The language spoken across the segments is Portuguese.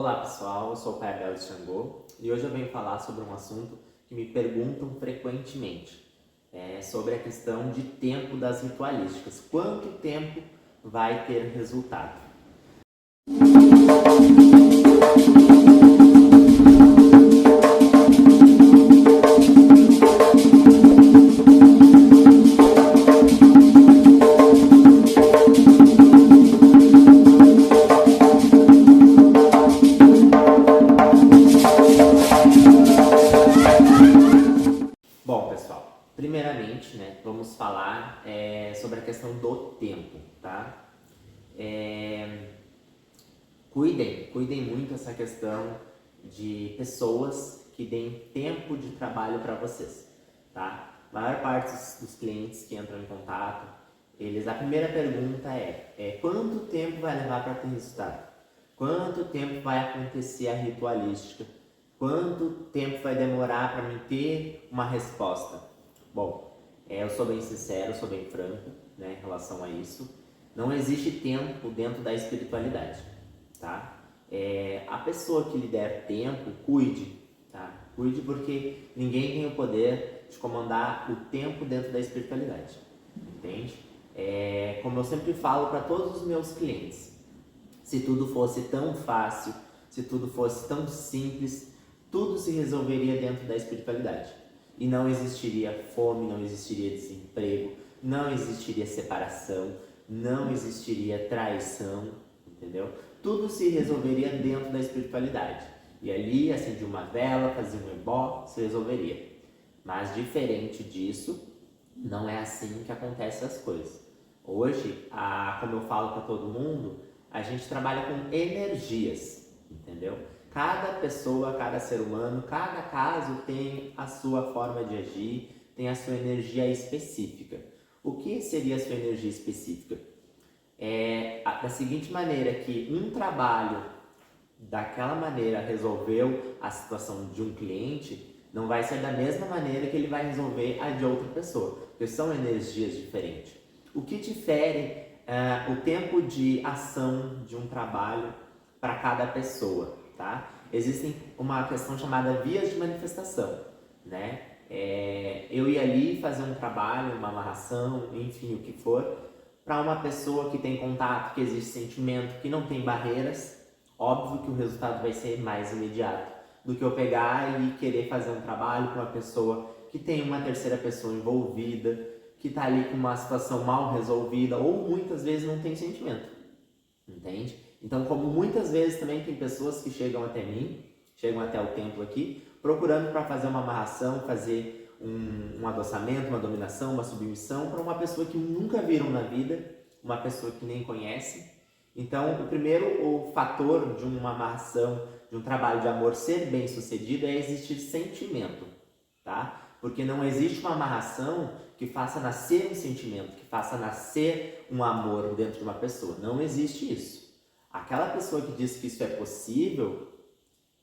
Olá pessoal, eu sou o Pai Abel de Xangô e hoje eu venho falar sobre um assunto que me perguntam frequentemente, sobre a questão de tempo das ritualísticas. Quanto tempo vai ter resultado? Bom pessoal, primeiramente, vamos falar sobre a questão do tempo, tá? Cuidem muito essa questão de pessoas que deem tempo de trabalho para vocês, tá? A maior parte dos clientes que entram em contato, a primeira pergunta é quanto tempo vai levar para ter resultado? Quanto tempo vai acontecer a ritualística? Quanto tempo vai demorar para mim ter uma resposta? Bom, eu sou bem sincero, sou bem franco, em relação a isso. Não existe tempo dentro da espiritualidade, tá? A pessoa que lhe der tempo, cuide, tá? Cuide porque ninguém tem o poder de comandar o tempo dentro da espiritualidade, entende? Como eu sempre falo para todos os meus clientes, se tudo fosse tão fácil, se tudo fosse tão simples, tudo se resolveria dentro da espiritualidade. E não existiria fome, não existiria desemprego, não existiria separação, não existiria traição, entendeu? Tudo se resolveria dentro da espiritualidade. E ali, acendia uma vela, fazia um ebó, se resolveria. Mas diferente disso, não é assim que acontecem as coisas. Hoje, como eu falo para todo mundo, a gente trabalha com energias, entendeu? Cada pessoa, cada ser humano, cada caso tem a sua forma de agir, tem a sua energia específica. O que seria a sua energia específica? Da seguinte maneira, que um trabalho daquela maneira resolveu a situação de um cliente, não vai ser da mesma maneira que ele vai resolver a de outra pessoa, porque são energias diferentes. O que difere o tempo de ação de um trabalho para cada pessoa, tá? Existem uma questão chamada vias de manifestação, né? Eu ia ali fazer um trabalho, uma amarração, enfim, o que for, para uma pessoa que tem contato, que existe sentimento, que não tem barreiras. Óbvio que o resultado vai ser mais imediato do que eu pegar e querer fazer um trabalho para uma pessoa que tem uma terceira pessoa envolvida, que está ali com uma situação mal resolvida ou muitas vezes não tem sentimento, entende? Então, como muitas vezes também tem pessoas que chegam até mim, chegam até o templo aqui, procurando para fazer uma amarração, fazer um adoçamento, uma dominação, uma submissão para uma pessoa que nunca viram na vida, uma pessoa que nem conhece. Então, o fator de uma amarração, de um trabalho de amor ser bem sucedido é existir sentimento, tá? Porque não existe uma amarração que faça nascer um sentimento, que faça nascer um amor dentro de uma pessoa. Não existe isso. Aquela pessoa que diz que isso é possível,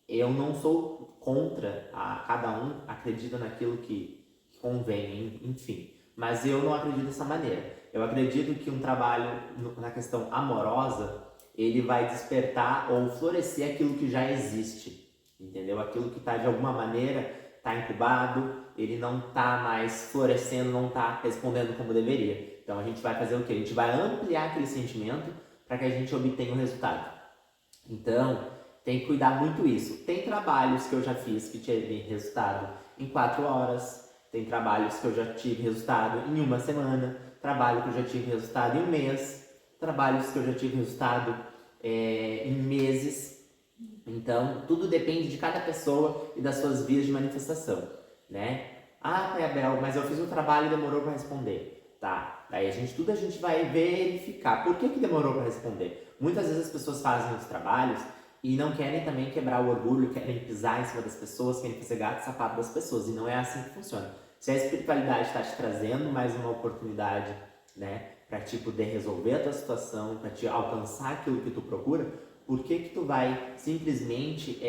eu não sou contra, cada um acredita naquilo que convém, enfim. Mas eu não acredito dessa maneira. Eu acredito que um trabalho na questão amorosa, ele vai despertar ou florescer aquilo que já existe, entendeu? Aquilo que está de alguma maneira, está incubado, ele não está mais florescendo, não está respondendo como deveria. Então a gente vai fazer o quê? A gente vai ampliar aquele sentimento para que a gente obtenha um resultado. Então, tem que cuidar muito isso. Tem trabalhos que eu já fiz que tive resultado em 4 horas, tem trabalhos que eu já tive resultado em 1 semana, trabalho que eu já tive resultado em 1 mês, trabalhos que eu já tive resultado em meses. Então, tudo depende de cada pessoa e das suas vias de manifestação, né? Pai Abel, mas eu fiz um trabalho e demorou para responder. Tá, daí a gente vai verificar por que demorou para responder. Muitas vezes as pessoas fazem os trabalhos e não querem também quebrar o orgulho, querem pisar em cima das pessoas, querem fazer gato e sapato das pessoas, e não é assim que funciona. Se a espiritualidade está te trazendo mais uma oportunidade, né, para te poder resolver a tua situação, para te alcançar aquilo que tu procura, por que tu vai simplesmente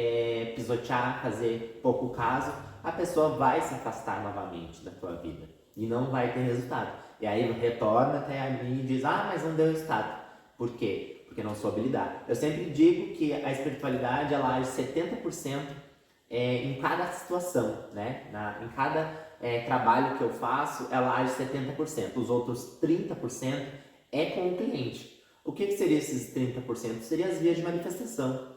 pisotear, fazer pouco caso? A pessoa vai se afastar novamente da tua vida e não vai ter resultado. E aí retorna até a mim e diz, mas não deu resultado. Por quê? Porque porque não soube lidar. Eu sempre digo que a espiritualidade ela age 70% em cada situação, né? Em cada trabalho que eu faço, ela age 70%. Os outros 30% é com o cliente. O que seria esses 30%? Seria as vias de manifestação.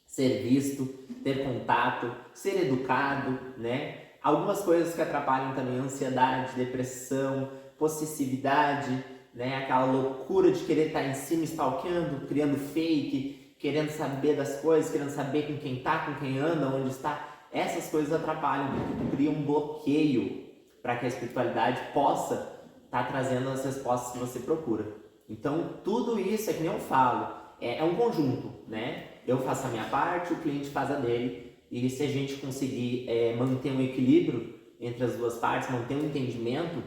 Ser visto, ter contato, ser educado, né? Algumas coisas que atrapalham também a ansiedade, depressão, possessividade, né? Aquela loucura de querer estar em cima stalkeando, criando fake, querendo saber das coisas, querendo saber com quem tá, com quem anda, onde está. Essas coisas atrapalham, porque cria um bloqueio para que a espiritualidade possa estar trazendo as respostas que você procura. Então, tudo isso é que nem eu falo, é um conjunto, né? Eu faço a minha parte, o cliente faz a dele, e se a gente conseguir manter um equilíbrio entre as duas partes, manter um entendimento,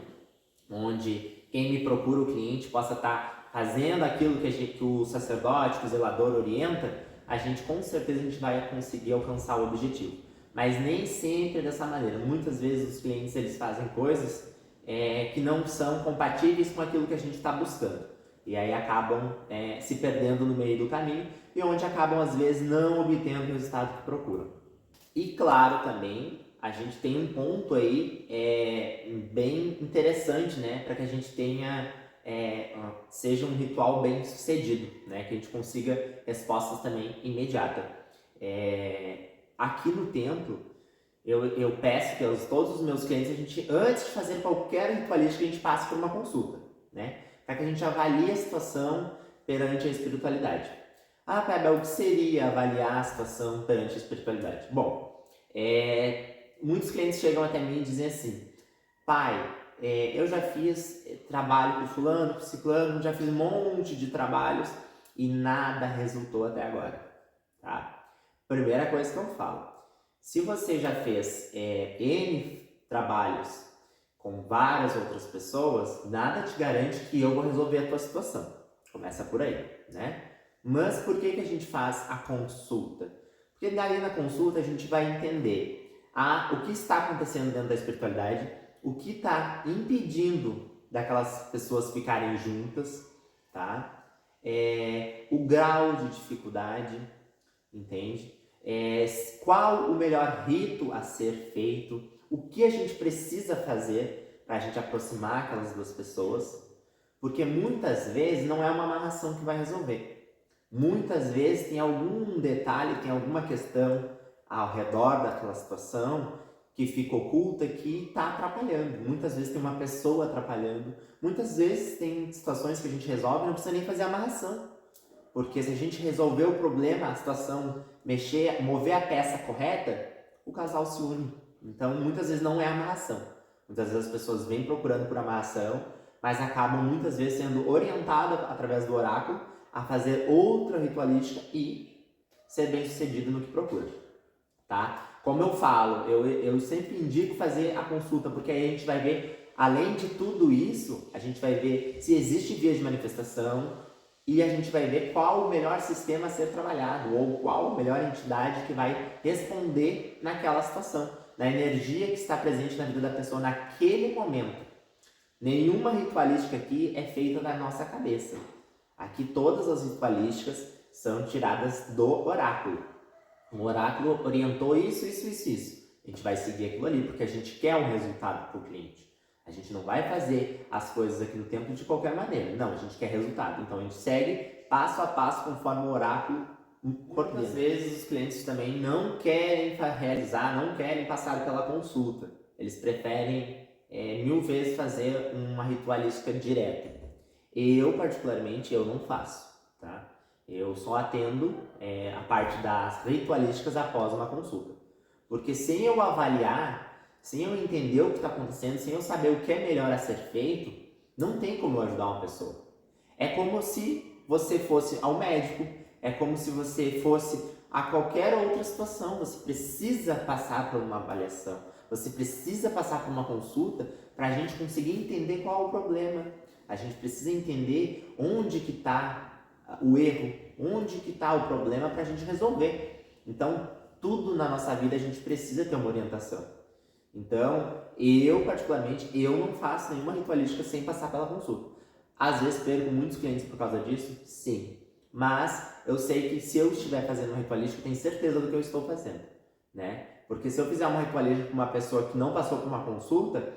onde quem me procura, o cliente, possa estar fazendo aquilo que o sacerdote, que o zelador orienta, a gente com certeza a gente vai conseguir alcançar o objetivo. Mas nem sempre dessa maneira. Muitas vezes os clientes eles fazem coisas que não são compatíveis com aquilo que a gente está buscando. E aí acabam se perdendo no meio do caminho e onde acabam às vezes não obtendo o resultado que procuram. E claro também, a gente tem um ponto aí bem interessante, né? Para que a gente tenha, seja um ritual bem sucedido, né? Que a gente consiga respostas também imediatas. Aqui no templo, eu peço que todos os meus clientes, a gente, antes de fazer qualquer ritualística, a gente passe por uma consulta, né? Para que a gente avalie a situação perante a espiritualidade. Ah, Pebel, o que seria avaliar a situação perante a espiritualidade? Bom, muitos clientes chegam até mim e dizem assim: pai, eu já fiz trabalho com fulano, com ciclano, já fiz um monte de trabalhos e nada resultou até agora, tá? Primeira coisa que eu falo, se você já fez N trabalhos com várias outras pessoas, nada te garante que eu vou resolver a tua situação. Começa por aí, né? Mas por que a gente faz a consulta? Porque daí na consulta a gente vai entender o que está acontecendo dentro da espiritualidade, o que está impedindo daquelas pessoas ficarem juntas, tá? O grau de dificuldade, entende? Qual o melhor rito a ser feito, o que a gente precisa fazer para a gente aproximar aquelas duas pessoas, porque muitas vezes não é uma amarração que vai resolver. Muitas vezes tem algum detalhe, tem alguma questão ao redor daquela situação que fica oculta que está atrapalhando. Muitas vezes tem uma pessoa atrapalhando, muitas vezes tem situações que a gente resolve e não precisa nem fazer amarração. Porque se a gente resolver o problema, a situação, mover a peça correta, o casal se une. Então, muitas vezes não é amarração. Muitas vezes as pessoas vêm procurando por amarração, mas acabam muitas vezes sendo orientadas através do oráculo a fazer outra ritualística e ser bem sucedido no que procura, tá? Como eu falo, eu sempre indico fazer a consulta, porque aí a gente vai ver, além de tudo isso, a gente vai ver se existe via de manifestação, e a gente vai ver qual o melhor sistema a ser trabalhado, ou qual a melhor entidade que vai responder naquela situação, na energia que está presente na vida da pessoa naquele momento. Nenhuma ritualística aqui é feita da nossa cabeça. Aqui todas as ritualísticas são tiradas do oráculo. O oráculo orientou isso. A gente vai seguir aquilo ali, porque a gente quer um resultado para o cliente. A gente não vai fazer as coisas aqui no templo de qualquer maneira. Não, a gente quer resultado. Então a gente segue passo a passo conforme o oráculo ordena. Muitas vezes os clientes também não querem realizar, não querem passar pela consulta. Eles preferem 1000 vezes fazer uma ritualística direta. Eu, particularmente, eu não faço, tá? Eu só atendo a parte das ritualísticas após uma consulta. Porque sem eu avaliar, sem eu entender o que está acontecendo, sem eu saber o que é melhor a ser feito, não tem como eu ajudar uma pessoa. É como se você fosse ao médico, é como se você fosse a qualquer outra situação. Você precisa passar por uma avaliação, você precisa passar por uma consulta para a gente conseguir entender qual é o problema. A gente precisa entender onde que está o erro, onde que está o problema para a gente resolver. Então, tudo na nossa vida a gente precisa ter uma orientação. Então, eu particularmente, eu não faço nenhuma ritualística sem passar pela consulta. Às vezes perco muitos clientes por causa disso, sim. mas eu sei que se eu estiver fazendo um ritualístico, eu tenho certeza do que eu estou fazendo, né? Porque se eu fizer um ritualístico com uma pessoa que não passou por uma consulta,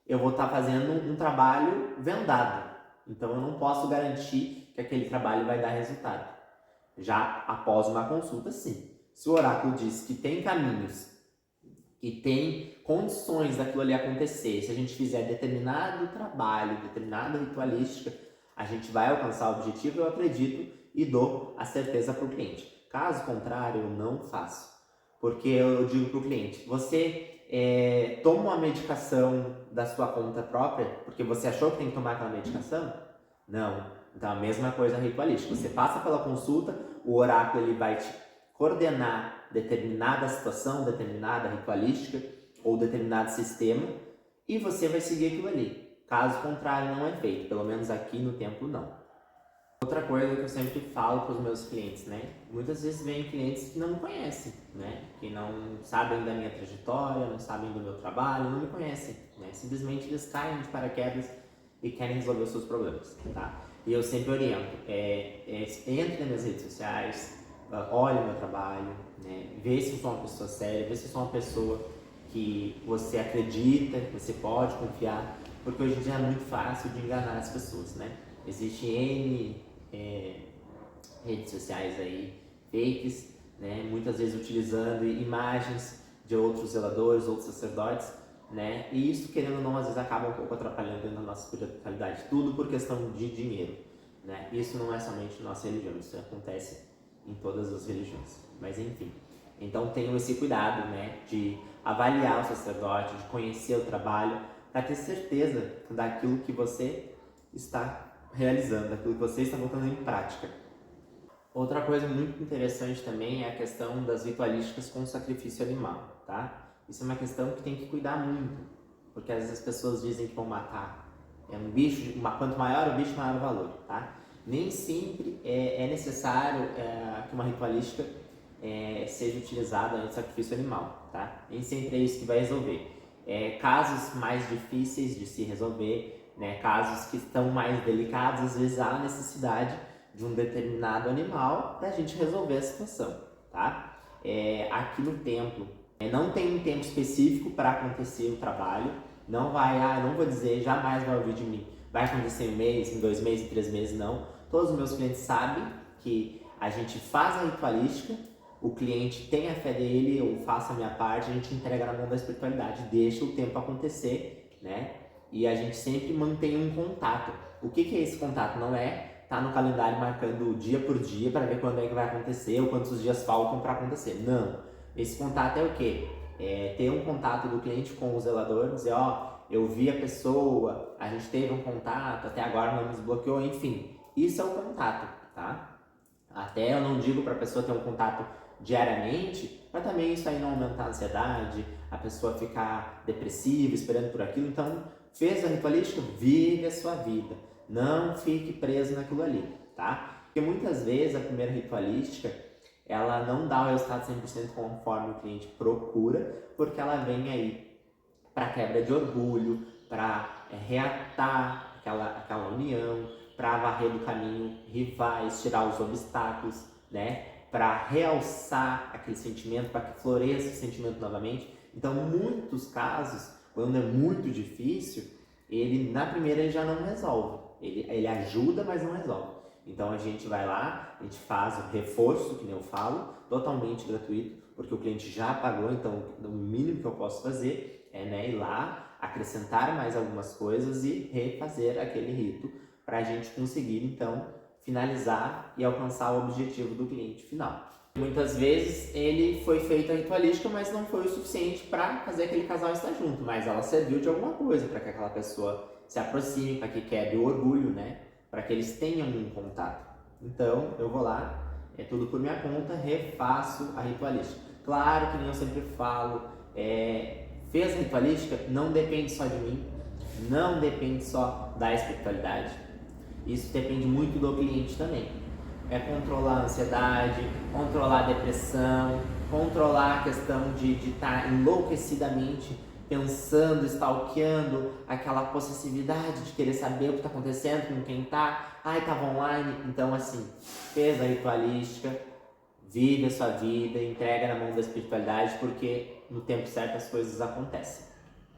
eu vou estar fazendo um trabalho vendado. Então eu não posso garantir que aquele trabalho vai dar resultado. Já após uma consulta, sim. Se o oráculo diz que tem caminhos e tem condições daquilo ali acontecer, se a gente fizer determinado trabalho, determinada ritualística, a gente vai alcançar o objetivo, eu acredito e dou a certeza para o cliente. Caso contrário, eu não faço. Porque eu digo para o cliente, você toma uma medicação da sua conta própria porque você achou que tem que tomar aquela medicação? Não. Então a mesma coisa ritualística. Você passa pela consulta, o oráculo ele vai te coordenar determinada situação, determinada ritualística ou determinado sistema e você vai seguir aquilo ali. Caso contrário, não é feito. Pelo menos aqui no templo, não. Outra coisa que eu sempre falo para os meus clientes, né? Muitas vezes vêm clientes que não me conhecem, né? Que não sabem da minha trajetória, não sabem do meu trabalho, não me conhecem, né? Simplesmente eles caem de paraquedas e querem resolver os seus problemas, tá? E eu sempre oriento, entre nas minhas redes sociais, olhe o meu trabalho, né? Vê se eu sou uma pessoa séria, vê se eu sou uma pessoa que você acredita, que você pode confiar, porque hoje em dia é muito fácil de enganar as pessoas, né? Existe N redes sociais aí, fakes, né? Muitas vezes utilizando imagens de outros zeladores, outros sacerdotes, né? E isso, querendo ou não, às vezes acaba um pouco atrapalhando dentro da nossa espiritualidade, tudo por questão de dinheiro, né? Isso não é somente nossa religião, isso acontece em todas as religiões, mas enfim. Então tenham esse cuidado, né? De avaliar o sacerdote, de conhecer o trabalho, para ter certeza daquilo que você está realizando, daquilo que você está botando em prática. Outra coisa muito interessante também é a questão das ritualísticas com sacrifício animal, tá? Isso é uma questão que tem que cuidar muito, porque às vezes as pessoas dizem que vão matar um bicho, quanto maior o bicho, maior o valor, tá? Nem sempre é necessário que uma ritualística seja utilizada em sacrifício animal, tá? Nem sempre é isso que vai resolver. Casos mais difíceis de se resolver, né, casos que estão mais delicados, às vezes há necessidade de um determinado animal para a gente resolver a situação, tá? Aqui no templo, não tem um tempo específico para acontecer o trabalho, não vou dizer, jamais vai ouvir de mim, vai acontecer em um mês, em 2 meses, em 3 meses, não. Todos os meus clientes sabem que a gente faz a ritualística, o cliente tem a fé dele, eu faço a minha parte, a gente entrega na mão da espiritualidade, deixa o tempo acontecer, né? E a gente sempre mantém um contato. O que é esse contato? Não é estar no calendário marcando dia por dia para ver quando é que vai acontecer ou quantos dias faltam para acontecer. Não. Esse contato é o quê? Ter um contato do cliente com o zelador, dizer, eu vi a pessoa, a gente teve um contato, até agora não nos bloqueou, enfim. Isso é o contato, tá? Até eu não digo para a pessoa ter um contato diariamente, para também isso aí não aumentar a ansiedade, a pessoa ficar depressiva, esperando por aquilo. Então, fez a ritualística? Vive a sua vida. Não fique preso naquilo ali, tá? Porque muitas vezes a primeira ritualística, ela não dá o resultado 100% conforme o cliente procura, porque ela vem aí para quebra de orgulho, para reatar aquela união, para varrer do caminho rivais, tirar os obstáculos, né? Para realçar aquele sentimento, para que floresça o sentimento novamente. Então, em muitos casos, quando é muito difícil, ele na primeira ele já não resolve. Ele ajuda, mas não resolve. Então a gente vai lá, a gente faz o reforço, que nem eu falo, totalmente gratuito, porque o cliente já pagou, então o mínimo que eu posso fazer é ir lá, acrescentar mais algumas coisas e refazer aquele rito para a gente conseguir então finalizar e alcançar o objetivo do cliente final. Muitas vezes ele foi feito a ritualística, mas não foi o suficiente para fazer aquele casal estar junto, mas ela serviu de alguma coisa para que aquela pessoa se aproxime, para que quebre o orgulho, né? Para que eles tenham um contato. Então eu vou lá, é tudo por minha conta, refaço a ritualística. Claro que nem eu sempre falo, fez a ritualística, não depende só de mim, não depende só da espiritualidade. Isso depende muito do cliente também. Controlar a ansiedade, controlar a depressão, controlar a questão de estar enlouquecidamente pensando, stalkeando, aquela possessividade de querer saber o que está acontecendo com quem tá, ai, tava online. Então, assim, fez a ritualística, vive a sua vida, entrega na mão da espiritualidade, porque no tempo certo as coisas acontecem.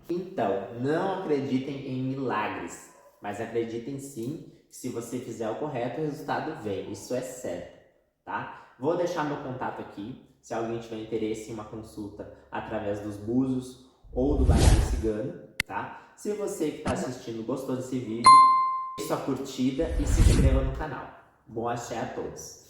Então, não acreditem em milagres, mas acreditem sim que se você fizer o correto, o resultado vem, isso é certo, tá? Vou deixar meu contato aqui, se alguém tiver interesse em uma consulta através dos búzios ou do baralho cigano, tá? Se você que está assistindo gostou desse vídeo, deixe sua curtida e se inscreva no canal. Bom axé a todos!